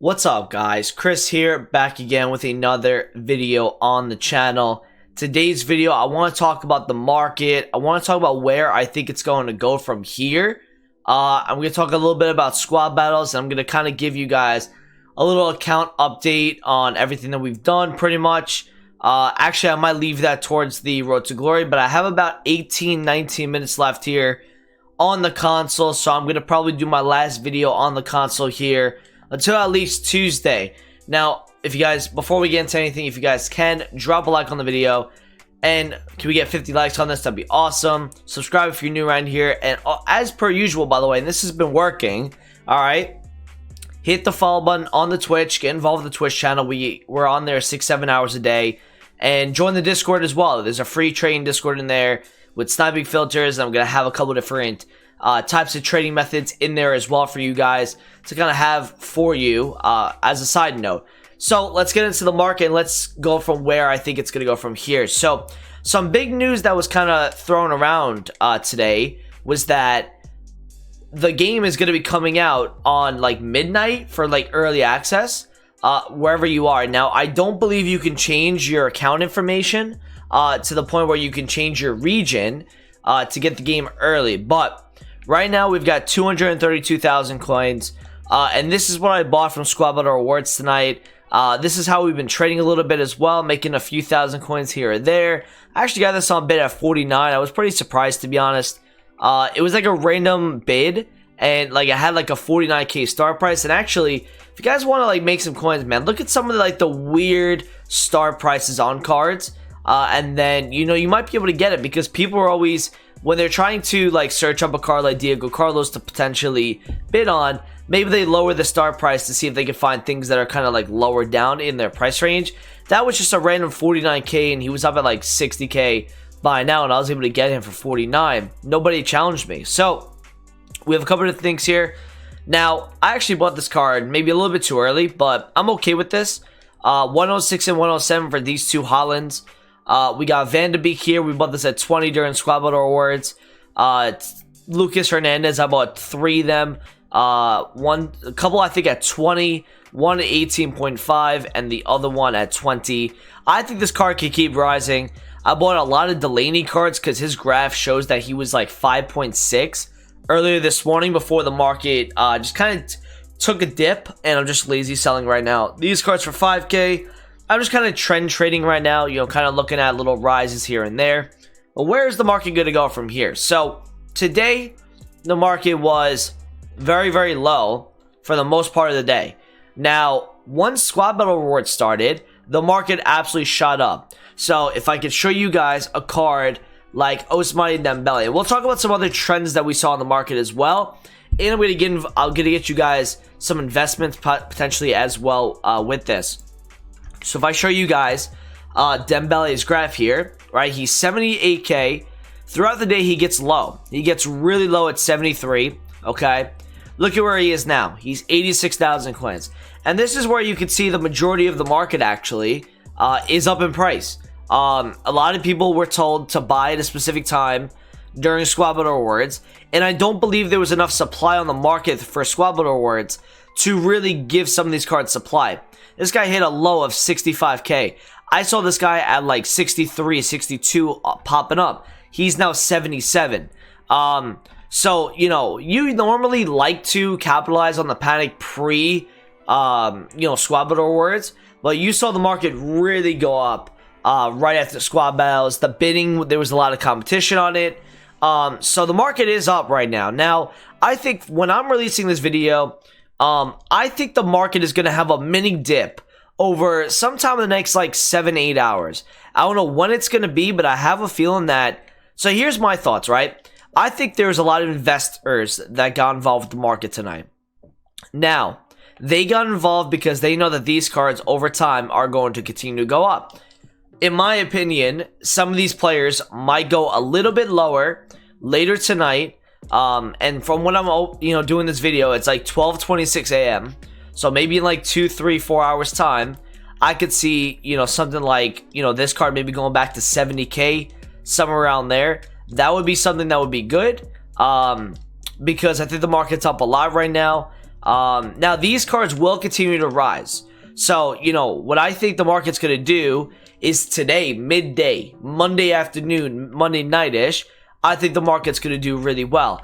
What's up, guys? Chris here, back again with another video on the channel. Today's video, I want to talk about the market. I want to talk about where I think it's going to go from here. I'm going to talk a little bit about squad battles, and I'm going to kind of give you guys a little account update on everything that we've done, pretty much. Actually, I might leave that towards the Road to Glory, but I have about 18-19 minutes left here on the console, so I'm going to probably do my last video on the console here until at least Tuesday. Now, if you guys, before we get into anything, if you guys can, drop a like on the video. And can we get 50 likes on this? That'd be awesome. Subscribe if you're new around here. And as per usual, by the way, and this has been working, alright, hit the follow button on the Twitch. Get involved with the Twitch channel. We're on there 6-7 hours a day. And join the Discord as well. There's a free trading Discord in there with sniping filters. And I'm going to have a couple different types of trading methods in there as well for you guys to kind of have for you as a side note. So let's get into the market and let's go from where I think it's going to go from here. So some big news that was kind of thrown around today was that the game is going to be coming out on like midnight for like early access wherever you are. Now, I don't believe you can change your account information to the point where you can change your region to get the game early, but right now, we've got 232,000 coins, and this is what I bought from Squad Battle Rewards tonight. This is how we've been trading a little bit as well, making a few thousand coins here or there. I actually got this on bid at 49. I was pretty surprised, to be honest. It was like a random bid, and like I had like a 49k start price. And actually, if you guys want to like make some coins, man, look at some of the weird start prices on cards, and then you might be able to get it because people are always, when they're trying to like search up a card like Diego Carlos to potentially bid on, maybe they lower the start price to see if they can find things that are kind of like lower down in their price range. That was just a random 49k, and he was up at like 60k by now, and I was able to get him for 49. Nobody challenged me. So we have a couple of things here. Now, I actually bought this card maybe a little bit too early, but I'm okay with this. 106 and 107 for these two Hollands. We got Van de Beek here. We bought this at 20 during Squad Battle Rewards. Lucas Hernandez, I bought 3 of them. A couple I think at 20, one at 18.5, and the other one at 20. I think this card can keep rising. I bought a lot of Delaney cards because his graph shows that he was like 5.6 earlier this morning before the market just kind of took a dip, and I'm just lazy selling right now. These cards for 5k. I'm just kind of trend trading right now, kind of looking at little rises here and there. But where is the market going to go from here? So today, the market was very, very low for the most part of the day. Now, once Squad Battle Rewards started, the market absolutely shot up. So if I could show you guys a card like Ousmane Dembele, and we'll talk about some other trends that we saw in the market as well. And I'm going to get you guys some investments potentially as well with this. So if I show you guys Dembele's graph here, right, he's 78k. Throughout the day, he gets low. He gets really low at 73, okay? Look at where he is now. He's 86,000 coins. And this is where you can see the majority of the market actually is up in price. A lot of people were told to buy at a specific time during Squad Battle Rewards, and I don't believe there was enough supply on the market for Squad Battle Rewards to really give some of these cards supply. This guy hit a low of 65k. I saw this guy at like 63, 62 popping up. He's now 77. So, you normally like to capitalize on the panic pre, Squad Battle Rewards, but you saw the market really go up right after Squad Battles. The bidding, there was a lot of competition on it. So the market is up right now. Now, I think when I'm releasing this video, I think the market is going to have a mini dip over sometime in the next like 7-8 hours. I don't know when it's going to be, but I have a feeling that. So here's my thoughts, right? I think there's a lot of investors that got involved with the market tonight. Now, they got involved because they know that these cards over time are going to continue to go up. In my opinion, some of these players might go a little bit lower later tonight. And from when I'm doing this video, it's like 12:26 a.m. So maybe in like 2, 3, 4 hours time, I could see something like this card maybe going back to 70k, somewhere around there. That would be something that would be good, because I think the market's up a lot right now. Now these cards will continue to rise. So, you know, what I think the market's going to do is today, midday, Monday afternoon, Monday night-ish, I think the market's going to do really well.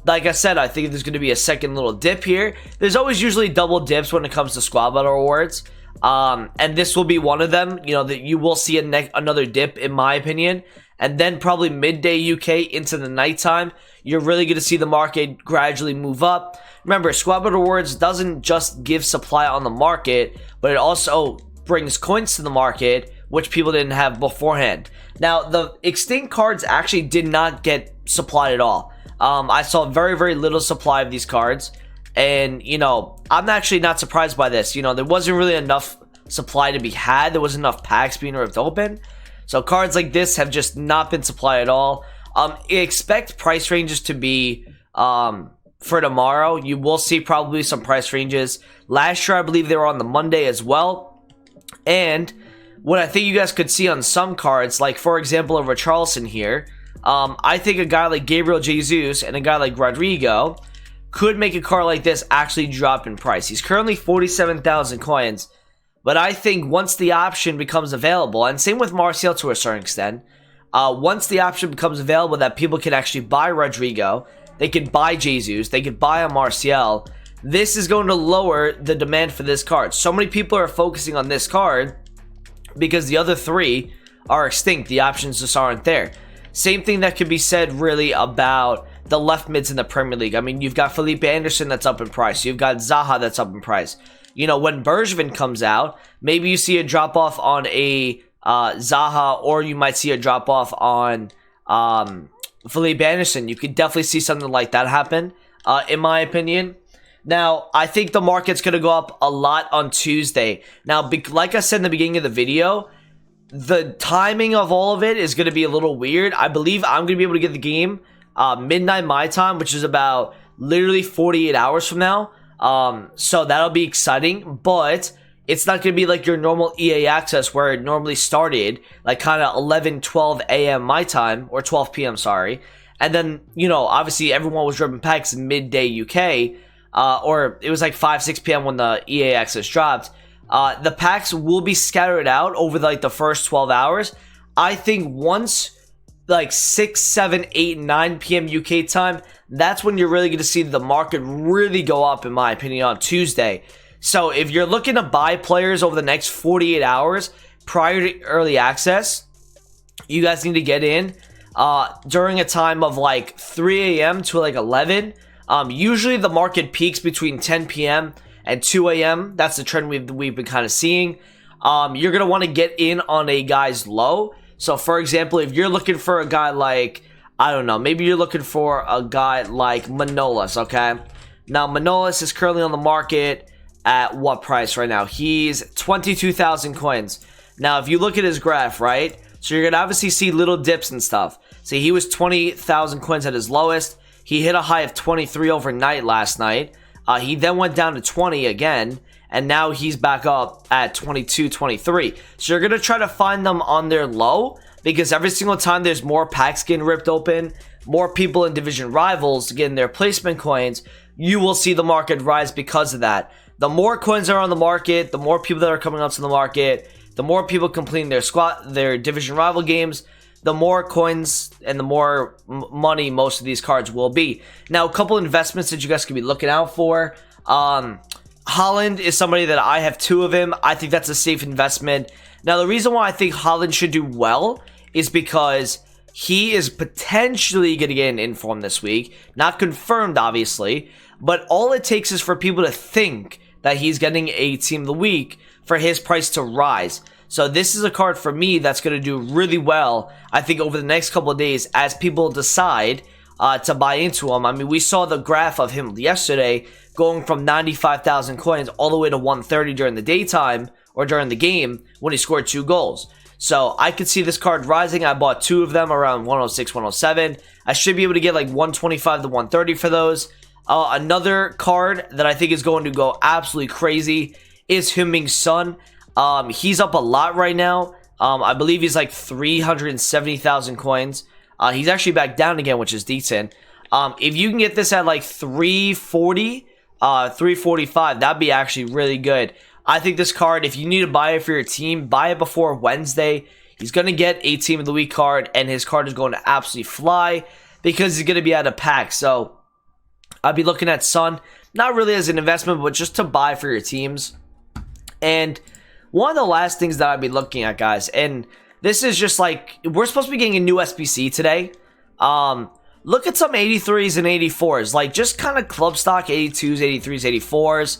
Like I said, I think there's going to be a second little dip here. There's always usually double dips when it comes to squad battle rewards. And this will be one of them, you know, that you will see another dip in my opinion. And then probably midday UK into the nighttime, you're really going to see the market gradually move up. Remember, squad battle rewards doesn't just give supply on the market, but it also brings coins to the market, which people didn't have beforehand. Now, the extinct cards actually did not get supplied at all. I saw very, very little supply of these cards. And, you know, I'm actually not surprised by this. You know, there wasn't really enough supply to be had. There wasn't enough packs being ripped open. So cards like this have just not been supplied at all. Expect price ranges to be for tomorrow. You will see probably some price ranges. Last year, I believe they were on the Monday as well. And what I think you guys could see on some cards, like for example, a Richarlison here, I think a guy like Gabriel Jesus and a guy like Rodrigo could make a card like this actually drop in price. He's currently 47,000 coins, but I think once the option becomes available, and same with Martial to a certain extent, once the option becomes available that people can actually buy Rodrigo, they can buy Jesus, they could buy a Martial, this is going to lower the demand for this card. So many people are focusing on this card because the other three are extinct. The options just aren't there. Same thing that could be said really about the left mids in the Premier League. I mean, you've got Felipe Anderson that's up in price. You've got Zaha that's up in price. You know, when Bergevin comes out, maybe you see a drop-off on a Zaha, or you might see a drop-off on Felipe Anderson. You could definitely see something like that happen, in my opinion. Now, I think the market's going to go up a lot on Tuesday. Now, like I said in the beginning of the video, the timing of all of it is going to be a little weird. I believe I'm going to be able to get the game midnight my time, which is about literally 48 hours from now. So that'll be exciting, but it's not going to be like your normal EA access where it normally started like kind of 11, 12 a.m. my time, or 12 p.m. sorry. And then, you know, obviously everyone was dropping packs midday UK, or it was like 5, 6 p.m. when the EA access dropped. The packs will be scattered out over like the first 12 hours. I think once like 6, 7, 8, 9 p.m. UK time, that's when you're really going to see the market really go up, in my opinion, on Tuesday. So if you're looking to buy players over the next 48 hours prior to early access, you guys need to get in during a time of like 3 a.m. to like 11. Usually the market peaks between 10 p.m. and 2 a.m. That's the trend we've been kind of seeing. You're going to want to get in on a guy's low. So, for example, if you're looking for a guy like, I don't know, maybe you're looking for a guy like Manolas, okay? Now, Manolas is currently on the market at what price right now? He's 22,000 coins. Now, if you look at his graph, right? So, you're going to obviously see little dips and stuff. See, he was 20,000 coins at his lowest. He hit a high of 23 overnight last night. He then went down to 20 again, and now he's back up at 22, 23. So you're going to try to find them on their low, because every single time there's more packs getting ripped open, more people in division rivals getting their placement coins, you will see the market rise because of that. The more coins are on the market, the more people that are coming onto the market, the more people completing their division rival games, the more coins and the more money most of these cards will be. Now, a couple investments that you guys can be looking out for. Haaland is somebody that I have 2 of him. I think that's a safe investment. Now, the reason why I think Haaland should do well is because he is potentially going to get an inform this week. Not confirmed, obviously. But all it takes is for people to think that he's getting a team of the week for his price to rise. So this is a card for me that's going to do really well, I think, over the next couple of days as people decide to buy into him. I mean, we saw the graph of him yesterday going from 95,000 coins all the way to 130 during the daytime, or during the game when he scored 2 goals. So I could see this card rising. I bought 2 of them around 106, 107. I should be able to get like 125 to 130 for those. Another card that I think is going to go absolutely crazy is Heung-min Son. He's up a lot right now. I believe he's like 370,000 coins. He's actually back down again, which is decent. If you can get this at like 340, 345. That'd be actually really good. I think this card, if you need to buy it for your team, buy it before Wednesday. He's going to get a Team of the Week card, and his card is going to absolutely fly because he's going to be out of pack. So I'd be looking at Son, not really as an investment, but just to buy for your teams. And one of the last things that I'd be looking at, guys, and this is just like, we're supposed to be getting a new SBC today. Look at some 83s and 84s, like just kind of club stock 82s, 83s, 84s.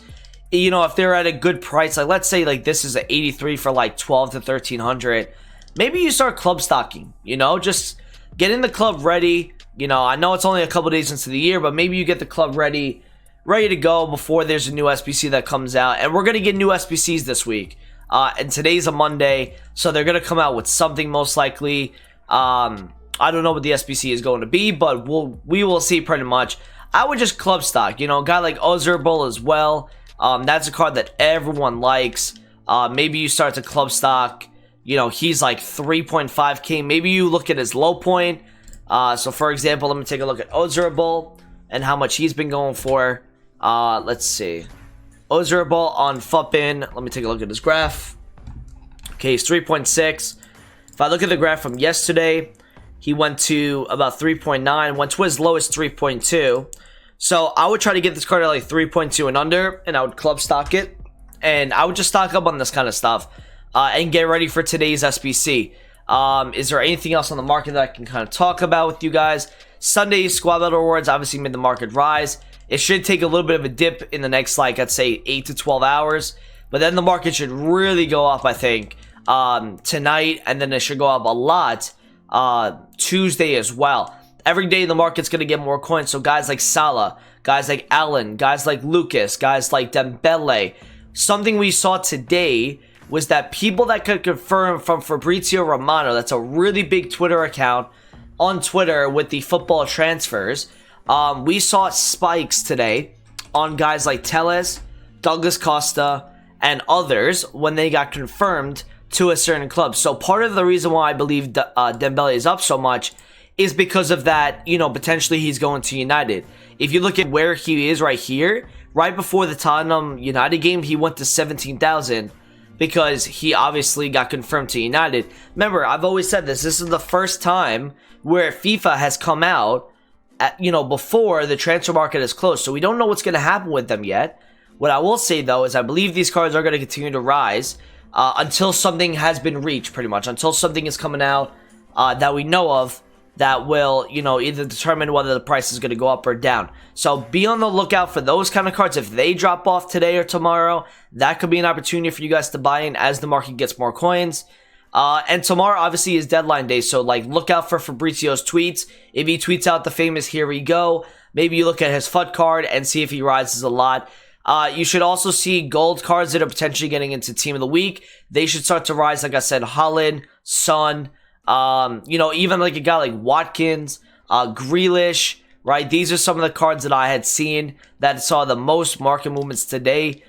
You know, if they're at a good price, like let's say like this is an 83 for like 12 to 1300, maybe you start club stocking, you know, just getting the club ready. You know, I know it's only a couple days into the year, but maybe you get the club ready to go before there's a new SBC that comes out. And we're going to get new SBCs this week. And today's a Monday, so they're going to come out with something most likely. I don't know what the SBC is going to be, but we will see pretty much. I would just club stock, you know, a guy like Ozurable as well. That's a card that everyone likes. Maybe you start to club stock. You know, he's like 3.5k. Maybe you look at his low point. So, for example, let me take a look at Ozurable and how much he's been going for. Let's see. Ozurable on Fuppin. Let me take a look at his graph. Okay, he's 3.6. If I look at the graph from yesterday, he went to about 3.9. Went to his lowest 3.2. So I would try to get this card at like 3.2 and under, and I would club stock it. And I would just stock up on this kind of stuff and get ready for today's SBC. Is there anything else on the market that I can kind of talk about with you guys? Sunday's Squad Battle Rewards obviously made the market rise. It should take a little bit of a dip in the next, like, I'd say 8 to 12 hours. But then the market should really go up, I think, tonight. And then it should go up a lot Tuesday as well. Every day the market's going to get more coins. So guys like Salah, guys like Allen, guys like Lucas, guys like Dembele. Something we saw today was that people that could confirm from Fabrizio Romano, that's a really big Twitter account on Twitter with the football transfers. We saw spikes today on guys like Telles, Douglas Costa, and others when they got confirmed to a certain club. So part of the reason why I believe Dembele is up so much is because of that, you know, potentially he's going to United. If you look at where he is right here, right before the Tottenham United game, he went to 17,000 because he obviously got confirmed to United. Remember, I've always said this is the first time where FIFA has come out you know, before the transfer market is closed. So we don't know what's going to happen with them yet. What I will say, though, is I believe these cards are going to continue to rise until something has been reached, pretty much. Until something is coming out that we know of that will, you know, either determine whether the price is going to go up or down. So be on the lookout for those kind of cards. If they drop off today or tomorrow, that could be an opportunity for you guys to buy in as the market gets more coins. And tomorrow obviously is deadline day, so like look out for Fabrizio's tweets. If he tweets out the famous "here we go," maybe you look at his FUT card and see if he rises a lot. You should also see gold cards that are potentially getting into Team of the Week. They should start to rise. Like I said, Holland, Son, you know, even like a guy like Watkins, Grealish, right? These are some of the cards that I had seen that saw the most market movements today.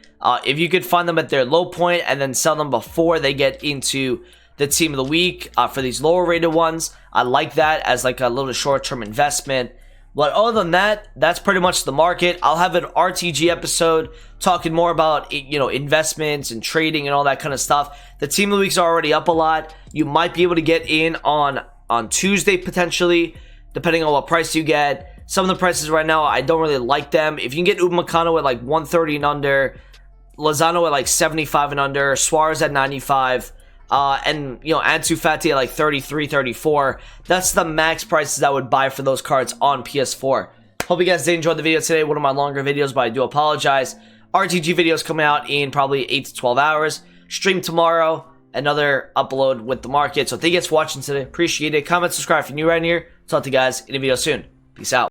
If you could find them at their low point and then sell them before they get into the Team of the Week for these lower rated ones, I like that as like a little short-term investment. But other than that, that's pretty much the market. I'll have an RTG episode talking more about, you know, investments and trading and all that kind of stuff. The Team of the Weeks are already up a lot. You might be able to get in on Tuesday potentially, depending on what price you get. Some of the prices right now, I don't really like them. If you can get Upamecano at like 130 and under, Lozano at like 75 and under, Suarez at 95, and, you know, Ansu Fati at like 33, 34. That's the max prices I would buy for those cards on PS4. Hope you guys did enjoy the video today. One of my longer videos, but I do apologize. RTG videos coming out in probably 8 to 12 hours. Stream tomorrow. Another upload with the market. So thank you guys for watching today. Appreciate it. Comment, subscribe if you're new around here. Talk to you guys in a video soon. Peace out.